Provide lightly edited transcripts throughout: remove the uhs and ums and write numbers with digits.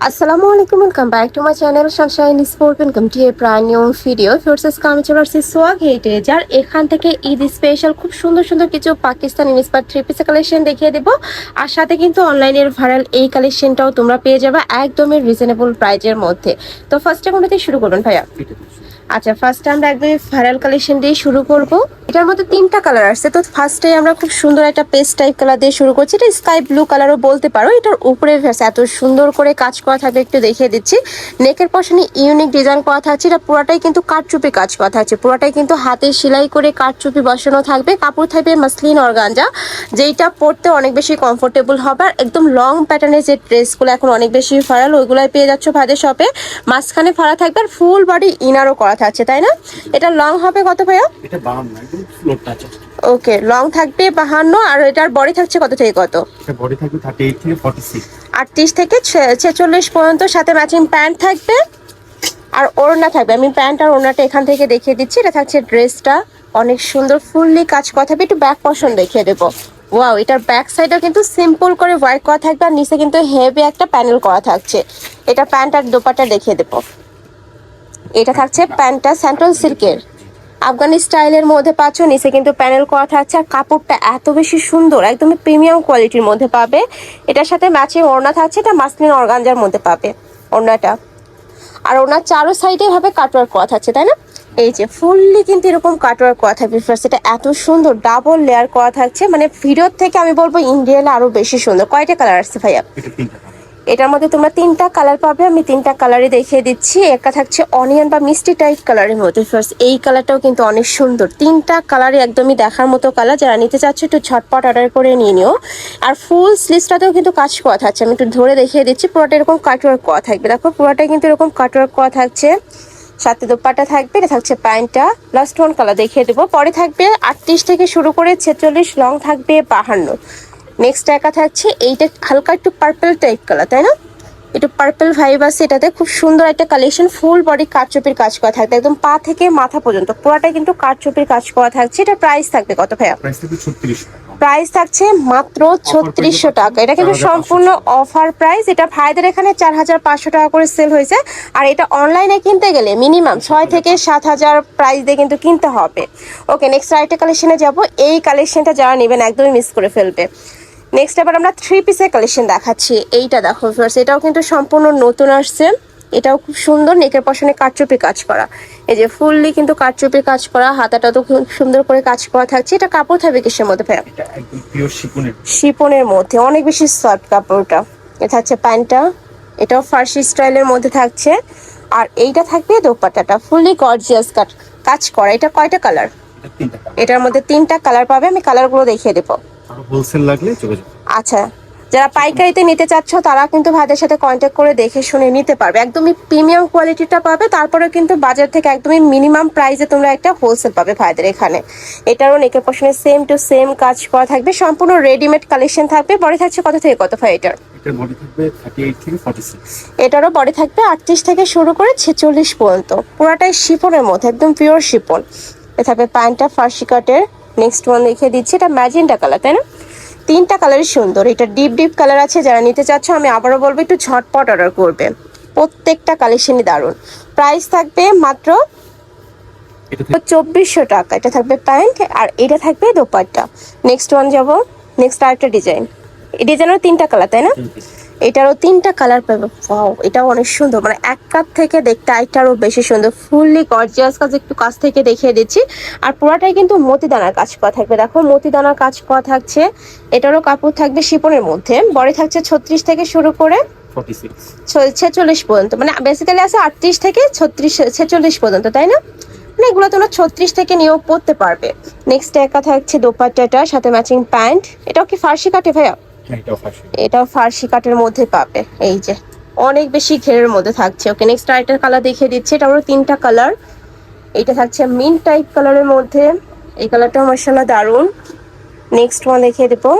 আসসালামু আলাইকুম, welcome back to my channel Sunshine sport. Welcome to A brand new video. Forces কামি চলে আসছি সোয়াগ হেটে, যার এখান থেকে ঈদ স্পেশাল খুব সুন্দর সুন্দর কিছু পাকিস্তানি ইন্সপায়ার্ড থ্রি পিসের কালেকশন দেখিয়ে দেবো। আর সাথে কিন্তু অনলাইনের ভাইরাল এই কালেকশনটাও তোমরা পেয়ে যাবে একদমই রিজনেবল প্রাইজের মধ্যে। তো ফার্স্টে কোনটা দিয়ে শুরু করবেন ভাইয়া? আচ্ছা, ফার্স্ট আমরা একদমই ভাইরাল কালেকশন দিয়ে শুরু করব। এটার মধ্যে তিনটা কালার আসছে। তো ফার্স্টে আমরা খুব সুন্দর একটা পেস্ট টাইপ কালার দিয়ে শুরু করছি। এটা স্কাই ব্লু কালারও বলতে পারো। এটার উপরে এত সুন্দর করে কাজ করা থাকবে, একটু দেখিয়ে দিচ্ছি। নেকের পশনে ইউনিক ডিজাইন করা থাকছে। এটা পুরাটাই কিন্তু কাঠচুপি কাজ করা থাকছে, পুরাটাই কিন্তু হাতে সেলাই করে কাঠচুপি বসানো থাকবে। কাপড় থাকবে মাসলিন অর্গানজা, যেইটা পরতে অনেক বেশি কমফোর্টেবল হবে। আর একদম লং প্যাটার্নের যে ড্রেসগুলো এখন অনেক বেশি ভাইরাল, ওইগুলাই পেয়ে যাচ্ছ ভাইদের শপে। মাঝখানে ফাড়া থাকবে আর ফুল বডি ইনারও করা থাকছে, তাই না? এটা লং হবে কত ভাইয়া? এটা 52 একদম ফ্লোর টাচ আছে। ওকে, লং থাকবে 52 আর এটার বডি থাকছে কত থেকে কত? এটা বডি থাকবে 38 থেকে 46। 38 থেকে 46 পর্যন্ত। সাথে ম্যাচিং প্যান্ট থাকবে আর ওড়না থাকবে। আমি প্যান্ট আর ওড়নাটা এখান থেকে দেখিয়ে দিচ্ছি। এটা থাকছে ড্রেসটা, অনেক সুন্দর ফুললি কাজ করা থাকবে। একটু ব্যাক পশন দেখিয়ে দেবো। ওয়াও, এটার ব্যাক সাইডও কিন্তু সিম্পল করে ওয়ার্ক করা থাকবে আর নিচে কিন্তু হেভি একটা প্যানেল করা থাকছে। এটা প্যান্ট আর দোপাট্টা দেখিয়ে দেবো। এটা থাকছে প্যান্টটা সেন্ট্রাল সিল্কের আফগানি স্টাইলের মধ্যে পাচ্ছ। নিচে কিন্তু প্যানেল করা থাকছে আর কাপড়টা এত বেশি সুন্দর, একদমই প্রিমিয়াম কোয়ালিটির মধ্যে পাবে। এটার সাথে ম্যাচিং ওড়না থাকছে, এটা মাসলিন অর্গানজার মধ্যে পাবে ওড়নাটা। আর ওনার চারো সাইডে ভাবে কাটওয়ার্ক করা থাকছে, তাই না? এই যে ফুললি কিন্তু এরকম কাটওয়ার্ক করা থাকবে। ফার্স্ট এটা এত সুন্দর ডাবল লেয়ার করা থাকছে, মানে ভিডিওর থেকে আমি বলবো ইন্ডিয়ালে আরো বেশি সুন্দর। কয়টা কালার আসছে ভাইয়া? এটা তিনটা কালার। এটার মধ্যে তোমরা তিনটা কালার পাবে। আমি তিনটা কালারই দেখিয়ে দিচ্ছি। একটা থাকছে অনিয়ন বা মিষ্টি টাইপ কালারের মধ্যে। ফার্স্ট এই কালারটাও কিন্তু অনেক সুন্দর। তিনটা কালারই একদমই দেখার মতো কালার। যারা নিতে চাচ্ছ একটু ঝটপট অর্ডার করে নিয়ে নিও। আর ফুল স্লিভসটাতেও কিন্তু কাজ করা থাকছে। আমি একটু ধরে দেখিয়ে দিচ্ছি। পুরোটা এরকম কাটওয়ার্ক করা থাকবে। দেখো পুরোটাই কিন্তু এরকম কাটওয়ার্ক করা থাকছে। সাথে দোপাট্টা থাকবে। এটা থাকছে প্যান্টটা লাস্ট ওয়ান কালার দেখিয়ে দেবো। পরে থাকবে 38 থেকে শুরু করে 46, লং থাকবে 52। নেক্সট একা থাকছে এইটা হালকা একটু পার্পল টাইপ কালার, তাই না? একটু পার্পল ভাইব আছে এটাতে। খুব সুন্দর একটা কালেকশন। ফুল বডি কাঠচুপির কাজ করা থাকবে, একদম পা থেকে মাথা পর্যন্ত পুরোটাই কিন্তু কাঠচুপির কাজ করা থাকছে। এটা প্রাইস থাকবে কত ভাইয়া? প্রাইস থাকবে 36 টাকা। প্রাইস থাকছে মাত্র 3600 টাকা। এটা কিন্তু সম্পূর্ণ অফার প্রাইস। এটা ভাইদের এখানে 4500 টাকা করে সেল হয়েছে। আর এটা অনলাইনে কিনতে গেলে মিনিমাম 6 থেকে 7000 প্রাইস দিয়ে কিন্তু কিনতে হবে। ওকে, নেক্সট আরেকটা কালেকশনে যাব। এই কালেকশনটা যারা নেবেন একদমই মিস করে ফেলবে। নেক্সট আবার আমরা থ্রি পিসের কালেকশন দেখাচ্ছি। এইটা দেখো ফার্স্ট, এটাও কিন্তু সম্পূর্ণ নতুন আসছে। এটাও খুব সুন্দর। নেকের পশনে কাঠচুপি কাজ করা। এই যে ফুললি কিন্তু কাঠচুপি কাজ করা। হাতাটা তো খুব সুন্দর করে কাজ করা থাকছে। এটা কাপড় থাকবে কিসের মধ্যে ভাইয়া? এটা একদম পিওর শিফনের। শিপনের মধ্যে, অনেক বেশি সফট কাপড়টা। এটা থাকছে প্যান্টটা, এটাও ফার্সি স্টাইলের মধ্যে থাকছে। আর এইটা থাকবে দোপাট্টাটা ফুললি গর্জিয়াস কাজ করা। এটা কয়টা কালার? এটা তিনটা কালার। এটার মধ্যে তিনটা কালার পাবে। আমি কালারগুলো দেখিয়ে দেবো। আর হোলসেল লাগলে যোগাযোগ। আচ্ছা, যারা পাইকারিতে নিতে চাচ্ছ তারা কিন্তু ভাইদের সাথে কন্ট্যাক্ট করে দেখে শুনে নিতে পারবে। একদমই প্রিমিয়াম কোয়ালিটিটা পাবে। তারপরে কিন্তু বাজার থেকে একদমই মিনিমাম প্রাইসে তোমরা একটা হোলসেল পাবে ভাইদের এখানে। এটারও নেকের পশনে সেম টু সেম কাজ করা থাকবে। সম্পূর্ণ রেডিমেড কালেকশন থাকবে। বডি থাকছে কত থেকে কত ভাই এটার? এটার বডি থাকবে 38 থেকে 46। এটারও বডি থাকবে 38 থেকে শুরু করে 46 পর্যন্ত। পুরাটাই শিফনের মধ্যে, একদম পিওর শিফন। এ থাকবে প্যান্টটা ফার্সি কাটের। নেক্সট ওয়ান দেখিয়ে দিচ্ছি। এটা ম্যাজেন্টা কালার, তাই না? তিনটা কালারই সুন্দর। এটা ডিপ ডিপ কালার আছে। যারা নিতে চাচ্ছ আমি আবারও বলবো একটু ঝটপট অর্ডার করবে। প্রত্যেকটা কালেকশনই দারুণ। প্রাইস থাকবে মাত্র 2400 টাকা। এটা থাকবে প্যান্ট আর এটা থাকবে দোপাট্টা। নেক্সট ওয়ান যাব। নেক্সট আরেকটা ডিজাইন। এই ডিজাইনেরও তিনটা কালার, তাই না? এটারও তিনটা কালার পাবে। ওয়াও, এটাও অনেক সুন্দর। মানে এক কাপ থেকে দেখতে আরেকটারও বেশি সুন্দর। ফুললি গর্জিয়াস কাজ, একটু কাছ থেকে দেখিয়ে দিচ্ছি। আর পুরাটাই কিন্তু মতিদানার কাজ করা থাকবে। দেখো মতিদানার কাজ করা থাকছে। এটারও কাপড় থাকবে শিপনের মধ্যে। বডি থাকছে 36 থেকে শুরু করে 46 পর্যন্ত। মানে বেসিক্যালি আছে 38 থেকে 46 পর্যন্ত, তাই না? মানে এগুলো তোমরা 36 থেকে নিয়েও পরতে পারবে। নেক্সট একা থাকছে দোপাট্টাটা, সাথে ম্যাচিং প্যান্ট। এটাও কি ফার্সি কাটে ভাইয়া? এটাও ফার্সি কাটের মধ্যে পাবে। এই যে অনেক বেশি ঘেরের মধ্যে থাকছে। ওকে, নেক্সট আরেকটা কালার দেখিয়ে দিচ্ছে। এটা হলো তিনটা কালার। এটা থাকছে মিন্ট টাইপ কালারের মধ্যে। এই কালারটাও মাশাআল্লাহ দারুণ। নেক্সট ওয়ান দেখিয়ে দেবো।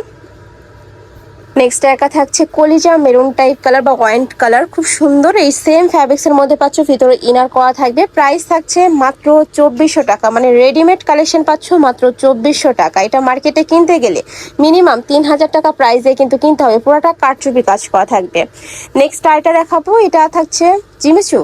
নেক্সট একা থাকছে কলিজা মেরুন টাইপ কালার বা ওয়াইন কালার, খুব সুন্দর। এই সেম ফ্যাব্রিক্স এর মধ্যে পাচ্ছ, ভিতরে ইনার করা থাকবে। প্রাইস থাকছে মাত্র 2400 টাকা, মানে রেডিমেড কালেকশন পাচ্ছ মাত্র 2400 টাকা। এটা মার্কেটে কিনতে গেলে মিনিমাম 3000 টাকা প্রাইসে কিন্তু কিনতে হবে। পুরোটা কারচুপি কাজ করা থাকবে। নেক্সট আইটা দেখাবো, এটা থাকছে জিমিচু।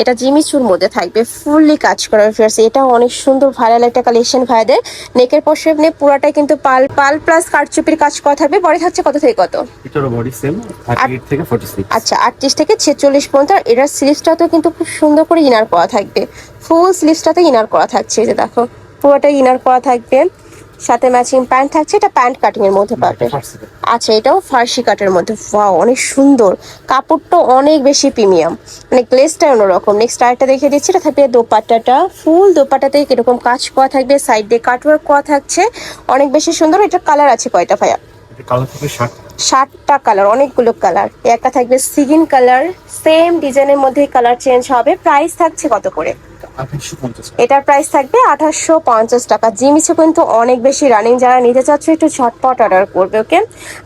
এটা জিমিচুর মধ্যে থাকবে, ফুললি কাজ করা ফিয়ার্স। এটা অনেক সুন্দর ভাইরাল একটা কালেকশন ভাইদের। নেকের পোর্শন নিয়ে পুরাটাই কিন্তু পাল পাল প্লাস কারচুপির কাজ করা থাকবে। বডি থাকছে কত থেকে কত? এটারও বডি সেম 38 থেকে 46। আচ্ছা, 38 থেকে 46 পর্যন্ত। আর এটার স্লিভসটাতেও কিন্তু খুব সুন্দর করে ইনার করা থাকবে। ফুল স্লিভসটাতে ইনার করা থাকছে, এই যে দেখো পুরোটাই ইনার করা থাকবে। সাথে ম্যাচিং প্যান্ট থাকছে, এটা প্যান্ট কাটিং এর মধ্যে পাবে। আচ্ছা, এটাও ফার্সি কাটের মধ্যে। ওয়াও, অনেক সুন্দর। কাপড়টা অনেক বেশি প্রিমিয়াম, মানে গ্লেজটা অন্যরকম। নেক্সট আরেকটা দেখিয়ে দিচ্ছি, এটা থাকবে দোপাট্টাটা। ফুল দোপাট্টাতে এরকম কাজ করা থাকবে, সাইড দিয়ে কাটওয়ার্ক করা থাকছে, অনেক বেশি সুন্দর। এটা কালার আছে কয়টা ভাইয়া? এটা কালার থাকবে 60টা কালার, অনেকগুলো কালার। একটা থাকবে সিগিন কালার, সেম ডিজাইনের মধ্যে কালার চেঞ্জ হবে। প্রাইস থাকছে কত করে? 2850। এটার প্রাইস থাকবে 2850 টাকা। জিমিচু কিন্তু অনেক বেশি রানিং, যারা নিতে চাচ্ছ একটু ঝটপট অর্ডার করবে, ওকে।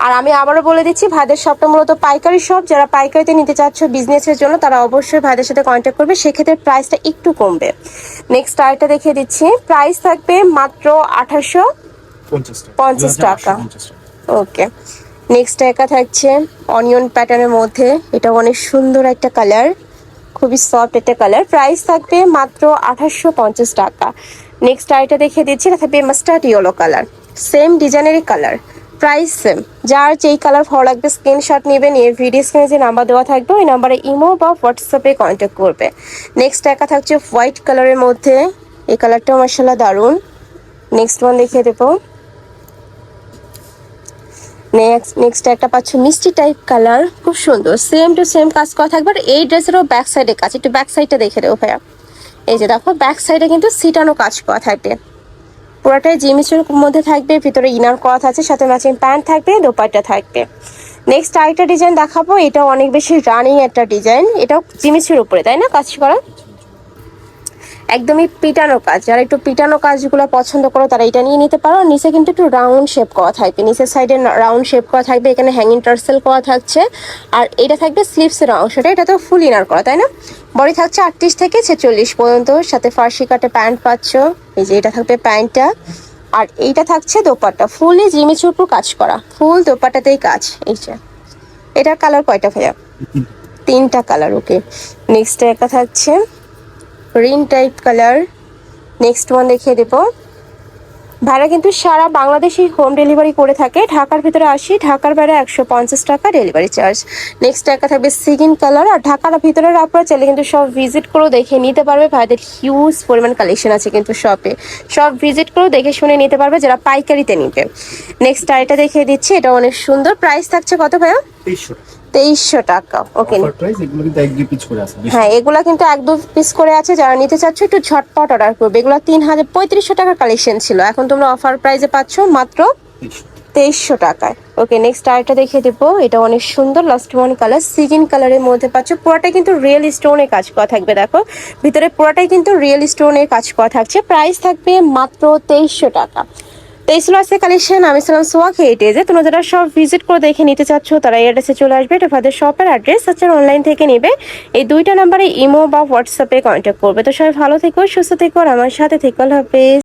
আর আমি আবারও বলে দিচ্ছি, ভাইদের শপটা মূলত পাইকারি শপ। যারা পাইকারিতে নিতে চাচ্ছ বিজনেসের জন্য, তারা অবশ্যই ভাইদের সাথে কন্ট্যাক্ট করবে, সেক্ষেত্রে প্রাইসটা একটু কমবে। নেক্সট আরেকটা দেখিয়ে দিচ্ছি, প্রাইস থাকবে মাত্র 2850 টাকা, ওকে। নেক্সট একা থাকছে অনিয়ন প্যাটার্নের মধ্যে, এটা অনেক সুন্দর একটা কালার, খুবই সফট একটা কালার। প্রাইস থাকবে মাত্র 2850 টাকা। নেক্সট আইটা দেখিয়ে দিচ্ছি, এটা থাকবে মাস্টার্ড ইয়েলো কালার, সেম ডিজাইনেরই কালার, প্রাইস সেম। যার যেই কালার ভালো লাগবে স্ক্রিনশট নেবে, নিয়ে ভিডিও স্ক্রিনে যে নাম্বার দেওয়া থাকবে ওই নাম্বারে ইমো বা হোয়াটসঅ্যাপে কন্ট্যাক্ট করবে। নেক্সট একা থাকছে হোয়াইট কালারের মধ্যে, এই কালারটাও মাশাআল্লাহ দারুণ। নেক্সট ওয়ান দেখিয়ে দেবো। নেক্সট একটা পাচ্ছ মিষ্টি টাইপ কালার, খুব সুন্দর, সেম টু সেম কাজ করা থাকবে। আর এই ড্রেসেরও ব্যাক সাইডে কাজ, একটু ব্যাক সাইডটা দেখে দেবো ভাইয়া। এই যে দেখো ব্যাক সাইডে কিন্তু সিটানো কাজ করা থাকবে, পুরোটাই জিমিচুর মধ্যে থাকবে, ভিতরে ইনার করা থাকছে, সাথে ম্যাচিং প্যান্ট থাকবে, দোপাট্টা থাকবে। নেক্সট আরেকটা ডিজাইন দেখাবো, এটা অনেক বেশি রানিং একটা ডিজাইন। এটাও জিমিচুর উপরে, তাই না কাজ করা? একদমই পিটানো কাজ। যারা একটু পিটানো কাজগুলো পছন্দ করো তারা এটা নিয়ে নিতে পারো। নিচে কিন্তু একটু রাউন্ড শেপ করা থাকবে, নিচের সাইডে রাউন্ড শেপ করা থাকবে, এখানে হ্যাঙ্গিং টার্সেল করা থাকছে। আর এটা থাকবে স্লিভসের অংশটা, এটা তো ফুল ইনার করা, তাই না? বডি থাকছে 38 থেকে 46 পর্যন্ত, সাথে ফার্সি কাটে প্যান্ট পাচ্ছ, এই যে এটা থাকবে প্যান্টটা। আর এইটা থাকছে দোপাট্টা, ফুলই জিমিচুর উপর কাজ করা, ফুল দোপাট্টাতেই কাজ। এই যে এটার কালার কয়টা ভাইয়া? 3টা কালার, ওকে। নেক্সট একটা থাকছে green type colour. Next one দেখিয়ে দেবো। ভাড়া কিন্তু সারা বাংলাদেশে হোম ডেলিভারি করে থাকে। ঢাকার ভিতরে 80, ঢাকার বাইরে 150 টাকা ডেলিভারি চার্জ। নেক্সট একটা থাকবে সিগিন কালার। আর ঢাকার ভিতরের আপনারা চাইলে কিন্তু সব ভিজিট করেও দেখে নিতে পারবে, ভাইদের হিউজ পরিমাণ কালেকশন আছে কিন্তু শপে, সব ভিজিট করেও দেখে শুনে নিতে পারবে যারা পাইকারিতে নিবে। নেক্সট আইটা দেখিয়ে দিচ্ছি, এটা অনেক সুন্দর। প্রাইস থাকছে কত ভাইয়া? 2300 টাকা, ওকে। হ্যাঁ, এগুলা কিন্তু 1-2 পিস করে আছে, যারা নিতে চাচ্ছ একটু ঝটপট অর্ডার করবে। এগুলো 3500 টাকার কালেকশন ছিল, এখন তোমরা অফার প্রাইসে পাচ্ছ মাত্র 2300 টাকায়, ওকে। নেক্সট আরেকটা দেখিয়ে দেবো, এটা অনেক সুন্দর লাস্ট ওয়ান কালার, সিগিন কালারের মধ্যে পাচ্ছ। পুরোটাই কিন্তু রিয়েল স্টোনের কাজ করা থাকবে, দেখো ভিতরে পুরোটাই কিন্তু রিয়েল স্টোনের কাজ করা থাকছে। প্রাইস থাকবে মাত্র 2300 টাকা। তেইশ লাসের কালেকশন। আমি ছিলাম সোয়াগ হেরিটেজে। তোমরা যারা সব ভিজিট করে দেখে নিতে চাচ্ছ তারা এই অ্যাড্রেসে চলে আসবে। এটা তাদের শপের অ্যাড্রেস, আচ্ছা অনলাইন থেকে নেবে। এই 2টা নাম্বারে ইমো বা হোয়াটসঅ্যাপে কন্ট্যাক্ট করবে। তো সবাই ভালো থেকো, সুস্থ থেকো, আর আমার সাথে থেকো। আল্লাহ হাফেজ।